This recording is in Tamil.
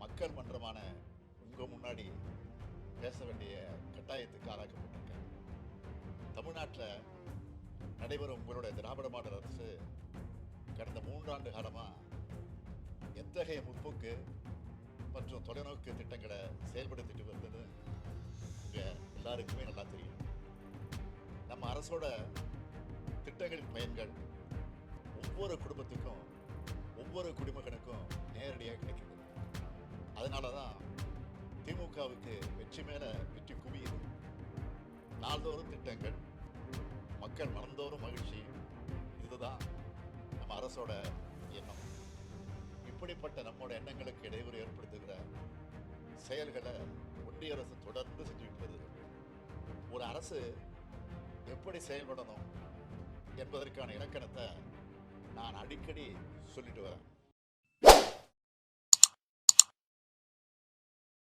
மக்கள் மன்றமான உங்கள் முன்னாடி பேச வேண்டிய கட்டாயத்துக்கு ஆளாக்கப்பட்டிருக்கேன். தமிழ்நாட்டில் நடைபெறும் உங்களுடைய திராவிட மாடல் அரசு கடந்த 3 ஆண்டு காலமாக எத்தகைய முற்போக்கு மற்றும் தொலைநோக்கு திட்டங்களை செயல்படுத்திட்டு வந்தது உங்கள் எல்லாருக்குமே நல்லா தெரியும். நம்ம அரசோட திட்டங்களின் பயன்கள் ஒவ்வொரு குடும்பத்துக்கும் ஒவ்வொரு குடிமகனுக்கும் நேரடியாக கிடைக்குது. அதனால தான் திமுகவுக்கு வெற்றி மேலே வெற்றி குவியுது. நாள்தோறும் திட்டங்கள், மக்கள் மனந்தோறும் மகிழ்ச்சி, இதுதான் நம்ம அரசோட எண்ணம். இப்படிப்பட்ட நம்மோட எண்ணங்களுக்கு இடையூறு ஏற்படுத்துகிற செயல்களை ஒன்றிய அரசு தொடர்ந்து செஞ்சுக்கிட்டு வருது. ஒரு அரசு எப்படி செயல்படணும் என்பதற்கான இலக்கணத்தை நான் அடிக்கடி சொல்லிட்டு வரேன்.